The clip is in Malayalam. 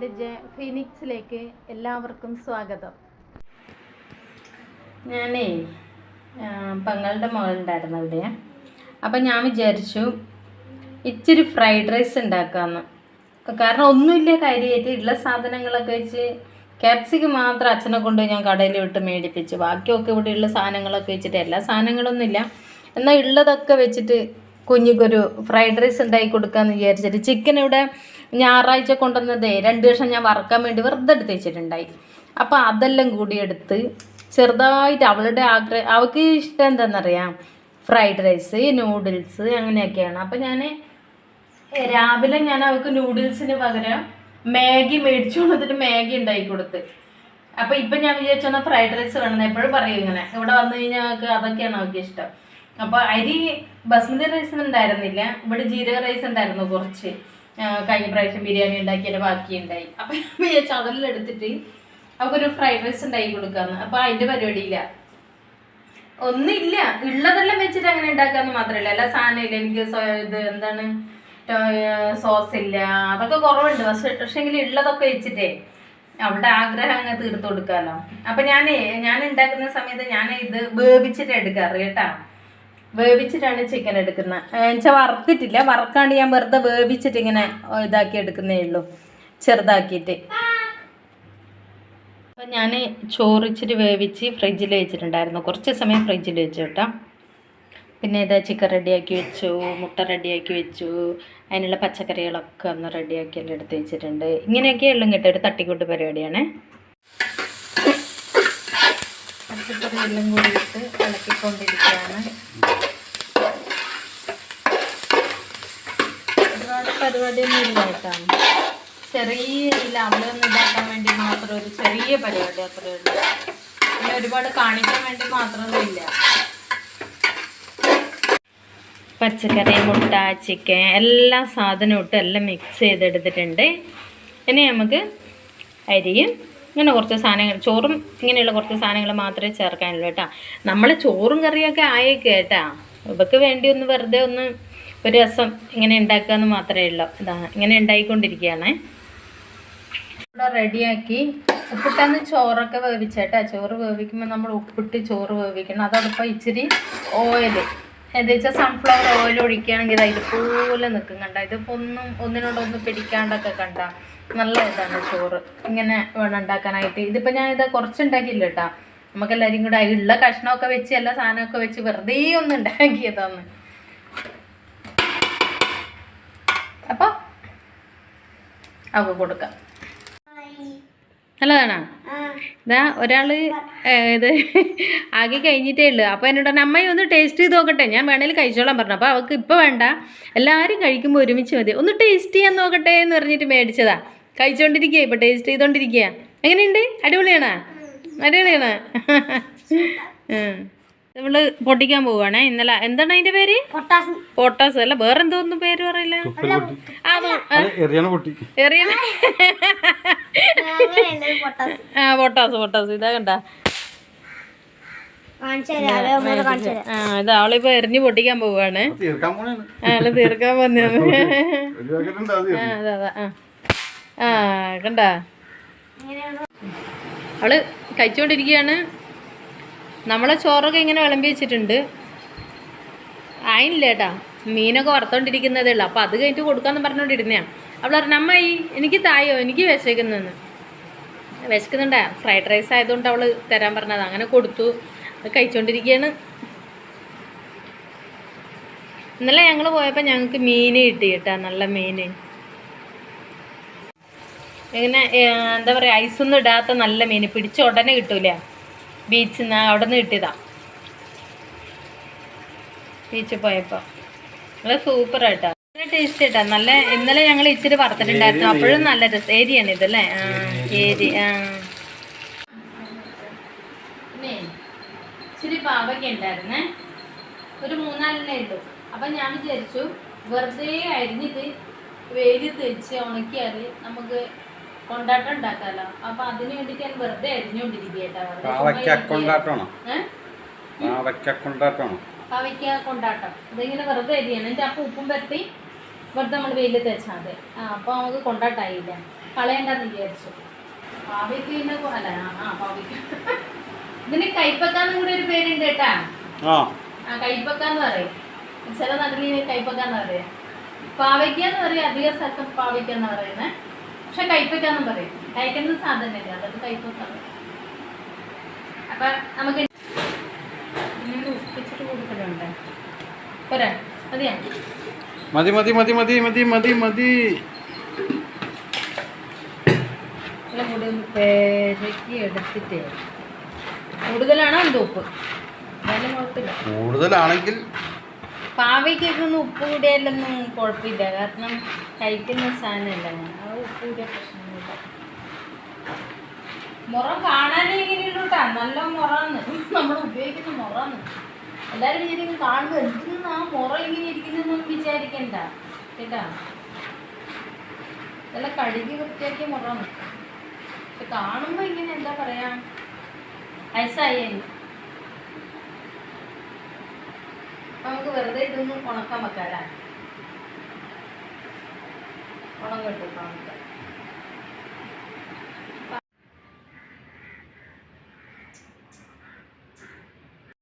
എൻ്റെ ഫീനിക്സിലേക്ക് എല്ലാവർക്കും സ്വാഗതം. ഞാനേ പെങ്ങളുടെ മകളുണ്ടായിരുന്നു ഇവിടെ. അപ്പം ഞാൻ വിചാരിച്ചു ഇച്ചിരി ഫ്രൈഡ് റൈസ് ഉണ്ടാക്കാമെന്ന്. കാരണം ഒന്നുമില്ല, കാര്യമായിട്ട് ഉള്ള സാധനങ്ങളൊക്കെ വെച്ച് ക്യാപ്സിക്കം മാത്രം അച്ഛനെ കൊണ്ട് ഞാൻ കടയിൽ വിട്ട് മേടിപ്പിച്ചു. ബാക്കിയൊക്കെ ഇവിടെയുള്ള സാധനങ്ങളൊക്കെ വെച്ചിട്ട് എല്ലാ സാധനങ്ങളൊന്നുമില്ല, എന്നാൽ ഉള്ളതൊക്കെ വെച്ചിട്ട് കുഞ്ഞിക്കൊരു ഫ്രൈഡ് റൈസ് ഉണ്ടാക്കി കൊടുക്കാമെന്ന് വിചാരിച്ചിട്ട് ചിക്കൻ ഇവിടെ ഞായറാഴ്ച കൊണ്ടുവന്നതേ 2 വർഷം ഞാൻ വറക്കാൻ വേണ്ടി വെറുതെ എടുത്ത് വെച്ചിട്ടുണ്ടായി. അപ്പോൾ അതെല്ലാം കൂടി എടുത്ത് ചെറുതായിട്ട് അവളുടെ അവൾക്ക് ഇഷ്ടം എന്താണെന്നറിയാം, ഫ്രൈഡ് റൈസ്, നൂഡിൽസ് അങ്ങനെയൊക്കെയാണ്. അപ്പോൾ ഞാൻ രാവിലെ അവൾക്ക് നൂഡിൽസിന് പകരം മാഗി മേടിച്ചു കൊണ്ടിട്ട് മാഗി ഉണ്ടാക്കി കൊടുത്ത്. അപ്പോൾ ഇപ്പം ഞാൻ വിചാരിച്ചോന്നാ ഫ്രൈഡ് റൈസ് വേണം. എപ്പോഴും പറയും ഇങ്ങനെ, ഇവിടെ വന്നു കഴിഞ്ഞാൽ അവൾക്ക് അതൊക്കെയാണ് അവൾക്ക് ഇഷ്ടം. അപ്പോൾ അരി ബസ്മതി റൈസ് ഉണ്ടായിരുന്നില്ല, ഇവിടെ ജീരക റൈസ് ഉണ്ടായിരുന്നു കുറച്ച്. കഴിഞ്ഞ പ്രാവശ്യം ബിരിയാണി ഉണ്ടാക്കിയാൽ ബാക്കിയുണ്ടായി. അപ്പോൾ ഞാൻ വിചാരിച്ചു അതെല്ലാം എടുത്തിട്ട് അവൾക്കൊരു ഫ്രൈഡ് റൈസ് ഉണ്ടാക്കി കൊടുക്കാമെന്ന്. അപ്പോൾ അതിൻ്റെ പരിപാടിയില്ല, ഒന്നുമില്ല, ഉള്ളതെല്ലാം വെച്ചിട്ട് അങ്ങനെ ഉണ്ടാക്കാമെന്ന് മാത്രമല്ല, എല്ലാ സാധനം ഇല്ല. എനിക്ക് ഇത് എന്താണ് സോസ് ഇല്ല, അതൊക്കെ കുറവുണ്ട്. പക്ഷേങ്കിൽ ഉള്ളതൊക്കെ വെച്ചിട്ടേ അവളുടെ ആഗ്രഹം അങ്ങ് തീർത്ത് കൊടുക്കാമല്ലോ. അപ്പം ഞാൻ ഉണ്ടാക്കുന്ന സമയത്ത് ഞാൻ ഇത് വേവിച്ചിട്ട് എടുക്കാറ് കേട്ടോ. വേവിച്ചിട്ടാണ് ചിക്കൻ എടുക്കുന്നത്. എന്നുവെച്ചാൽ വറുത്തിട്ടില്ല, വറക്കാണ്ട് ഞാൻ വെറുതെ വേവിച്ചിട്ട് ഇങ്ങനെ ഇതാക്കി എടുക്കുന്നേ ഉള്ളൂ, ചെറുതാക്കിയിട്ട്. അപ്പം ഞാൻ ചോറിച്ചിട്ട് വേവിച്ച് ഫ്രിഡ്ജിൽ വെച്ചിട്ടുണ്ടായിരുന്നു, കുറച്ച് സമയം ഫ്രിഡ്ജിൽ വെച്ചു കേട്ടോ. പിന്നെ ഇതാ ചിക്കൻ റെഡിയാക്കി വെച്ചു, മുട്ട റെഡിയാക്കി വെച്ചു, അതിനുള്ള പച്ചക്കറികളൊക്കെ ഒന്ന് റെഡിയാക്കി എല്ലാം എടുത്ത് വെച്ചിട്ടുണ്ട്. ഇങ്ങനെയൊക്കെ ഉള്ളു കേട്ടോ, ഒരു തട്ടിക്കൂട്ട് പരിപാടിയാണ്. പച്ചക്കറി എല്ലാം കൂടിയിട്ട് ഇളക്കിക്കൊണ്ടിരിക്കുകയാണ്. ഒരുപാട് പരിപാടിയൊന്നും ഇല്ല കേട്ടോ, ചെറിയ ഇല്ല, അവളെ ഒന്ന് ഇതാക്കാൻ വേണ്ടി മാത്രം ഒരു ചെറിയ പരിപാടി അത്രയേ ഉള്ളൂ. പിന്നെ ഒരുപാട് കാണിക്കാൻ വേണ്ടി മാത്രമൊന്നും ഇല്ല. പച്ചക്കറി, മുട്ട, ചിക്കൻ എല്ലാ സാധനവും ഇട്ട് എല്ലാം മിക്സ് ചെയ്തെടുത്തിട്ടുണ്ട്. ഇനി നമുക്ക് അരിയും ഇങ്ങനെ കുറച്ച് സാധനങ്ങൾ, ചോറും ഇങ്ങനെയുള്ള കുറച്ച് സാധനങ്ങൾ മാത്രമേ ചേർക്കാനുള്ളൂ കേട്ടോ. നമ്മൾ ചോറും കറിയൊക്കെ ആയേക്ക് കേട്ടോ, ഇവർക്ക് വേണ്ടി ഒന്ന് വെറുതെ ഒന്ന് ഒരു രസം ഇങ്ങനെ ഉണ്ടാക്കാമെന്ന് മാത്രമേ ഉള്ളൂ. ഇതാ ഇങ്ങനെ ഉണ്ടായിക്കൊണ്ടിരിക്കുകയാണ്. ഇവിടെ റെഡിയാക്കി ഉപ്പിട്ടാന്ന് ചോറൊക്കെ വേവിച്ചേട്ടാ. ചോറ് വേവിക്കുമ്പോൾ നമ്മൾ ഉപ്പിട്ട് ചോറ് വേവിക്കണം. അതോടൊപ്പം ഇച്ചിരി ഓയിൽ, എന്താ വെച്ചാൽ സൺഫ്ലവർ ഓയിൽ ഒഴിക്കുകയാണെങ്കിൽ ഇതുപോലെ നിൽക്കും കണ്ട. ഇതിപ്പോൾ ഒന്നിനോടൊന്ന് പിടിക്കാണ്ടൊക്കെ കണ്ട നല്ല ഇതാണ് ചോറ്. ഇങ്ങനെ വേണം ഉണ്ടാക്കാനായിട്ട്. ഇതിപ്പോൾ ഞാൻ ഇത് കുറച്ചുണ്ടാക്കിയില്ല കേട്ടോ, നമുക്കെല്ലാവരും കൂടെ ഉള്ള കഷ്ണമൊക്കെ വെച്ച് എല്ലാ സാധനമൊക്കെ വെച്ച് വെറുതെ ഒന്ന് ഉണ്ടാക്കിയതാണ്. അപ്പോൾ അവൾക്ക് കൊടുക്കാം. നല്ലതാണോ? ഇതാ ഒരാൾ ഇത് ആകെ കഴിഞ്ഞിട്ടേ ഉള്ളൂ. അപ്പോൾ എന്നോട് അമ്മയും ഒന്ന് ടേസ്റ്റ് ചെയ്ത് നോക്കട്ടെ, ഞാൻ വേണേൽ കഴിച്ചോളാൻ പറഞ്ഞു. അപ്പോൾ അവൾക്ക് ഇപ്പോൾ വേണ്ട, എല്ലാവരും കഴിക്കുമ്പോൾ ഒരുമിച്ച് മതി, ഒന്ന് ടേസ്റ്റ് ചെയ്യാൻ നോക്കട്ടെ എന്ന് പറഞ്ഞിട്ട് മേടിച്ചതാ. കഴിച്ചുകൊണ്ടിരിക്കുക, ഇപ്പോൾ ടേസ്റ്റ് ചെയ്തുകൊണ്ടിരിക്കുക. എങ്ങനെയുണ്ട്? അടിപൊളിയാണോ? അടിപൊളിയാണ്. നമ്മള് പൊട്ടിക്കാൻ പോവാണേ. ഇന്നലെ എന്താണ് അതിന്റെ പേര്? പൊട്ടാസ് അല്ല, വേറെ എന്തോന്നും പേര് പറയില്ല. പൊട്ടാസ് ഇതാ കണ്ട. ഇത് അവളിപ്പോ എറിഞ്ഞ് പൊട്ടിക്കാൻ പോവാണ്. ആള് തീർക്കാൻ വന്നത്. കണ്ട, അവള് കഴിച്ചുകൊണ്ടിരിക്കുകയാണ്. നമ്മളെ ചോറൊക്കെ ഇങ്ങനെ വിളമ്പി വെച്ചിട്ടുണ്ട്. ആയില്ല കേട്ടാ, മീനൊക്കെ വറുത്തോണ്ടിരിക്കുന്നതേ ഉള്ളൂ. അപ്പോൾ അത് കഴിഞ്ഞിട്ട് കൊടുക്കാമെന്ന് പറഞ്ഞുകൊണ്ടിരുന്നതാണ്. അവൾ പറഞ്ഞു അമ്മായി എനിക്ക് തായോ, എനിക്ക് വിശക്കുന്നെന്ന്. വിശക്കുന്നുണ്ടാ, ഫ്രൈഡ് റൈസ് ആയതുകൊണ്ട് അവൾ തരാൻ പറഞ്ഞത്. അങ്ങനെ കൊടുത്തു, അത് കഴിച്ചുകൊണ്ടിരിക്കുകയാണ്. ഇന്നലെ ഞങ്ങൾ പോയപ്പോൾ ഞങ്ങൾക്ക് മീൻ കിട്ടി കേട്ടാ, നല്ല മീൻ. ഇങ്ങനെ എന്താ പറയുക, ഐസൊന്നും ഇടാത്ത നല്ല മീൻ, പിടിച്ച ഉടനെ കിട്ടൂല. ബീച്ചിൽ നിന്ന് അവിടെ നിന്ന് കിട്ടിയതാ, ബീച്ചിൽ പോയപ്പോൾ. നല്ല സൂപ്പറായിട്ടാ, നല്ല ടേസ്റ്റ് കേട്ടാ, നല്ല. ഇന്നലെ ഞങ്ങൾ ഇച്ചിരി വറുത്തിട്ടുണ്ടായിരുന്നു, അപ്പോഴും നല്ല രസം. ഏരിയാണ് ഇതല്ലേ? ഏരി. പിന്നെ ഇച്ചിരി പാവയ്ക്ക ഉണ്ടായിരുന്നേ, ഒരു 3-4 ഇട്ടു. അപ്പം ഞാൻ വിചാരിച്ചു വെറുതെ അരിഞ്ഞിട്ട് വെയിലത്ത് വെച്ച് ഉണക്കിയാൽ നമുക്ക് കൊണ്ടാട്ടം ഉണ്ടാക്കാലോ. അപ്പൊ അതിന് വേണ്ടിട്ട് ഞാൻ വെറുതെ അരിഞ്ഞോണ്ടിരിക്കട്ടാ. പാവയ്ക്ക കൊണ്ടാട്ടം ഇതിങ്ങനെ വെറുതെ അരിയാണ്. എൻ്റെ അപ്പം ഉപ്പും പരത്തി വെറുതെ നമ്മൾ വെയിൽ തേച്ചാൽ മതി. അപ്പോൾ നമുക്ക് കൊണ്ടാട്ടായില്ല, കളയണ്ടെന്ന് വിചാരിച്ചു. പാവയ്ക്ക് പിന്നെ അല്ല പാവയ്ക്ക് ഇതിന് കൈപ്പക്കാന്നും കൂടെ ഒരു പേരുണ്ട് കേട്ടാ. കൈപ്പക്കാന്ന് പറയും, ചില നാട്ടിൽ കൈപ്പക്കാന്ന് പറയാം. പാവയ്ക്കാന്ന് പറയും, അധിക സ്ഥലത്തും പാവയ്ക്കാന്ന് പറയുന്നത്. പക്ഷെ കൈപ്പക്കാന്നും പറയും. കഴിക്കുന്ന സാധനമില്ല, അതൊക്കെ കൈപ്പക്കാന്ന്. അപ്പം നമുക്ക് ഉപ്പിച്ചിട്ട് കൊടുക്കലുണ്ട്. പോരാ, മതിയാ? മതി മതി മതി മതി മതി മതി മതി. എല്ലാം കൂടി ഒന്ന് പെരക്കി എടുത്തിട്ട് കൂടുതലാണോ എന്തോ ഉപ്പ്? എന്നാലും കുഴപ്പമില്ല. കൂടുതലാണെങ്കിൽ പാവയ്ക്കൊന്നും ഉപ്പ് കൂടിയാലൊന്നും കുഴപ്പമില്ല, കാരണം കഴിക്കുന്ന സാധനമല്ല. ആ ഉപ്പ് കൂടിയ പ്രശ്നമൊന്നുമില്ല. മുറം കാണാനേ ഇങ്ങനെയുള്ളൂ കേട്ടാ, നല്ല മുറാന്ന് നമ്മൾ ഉപയോഗിക്കുന്ന മുറാന്ന്. എല്ലാവരും വിചാരിക്കും കാണുമ്പോൾ എന്തിനാ ആ മുറ ഇങ്ങനെ ഇരിക്കുന്നതെന്നും വിചാരിക്കണ്ട കേട്ടാ. ഇതെല്ലാം കഴുകി വൃത്തിയാക്കിയ മുറാന്ന്. പക്ഷെ കാണുമ്പോൾ ഇങ്ങനെ എന്താ പറയാ, വയസ്സായി. നമുക്ക് വെറുതെ ഇതൊന്നും ഉണക്കാൻ വെക്കാല്ലേ, ഉണങ്ങ് കിട്ടും.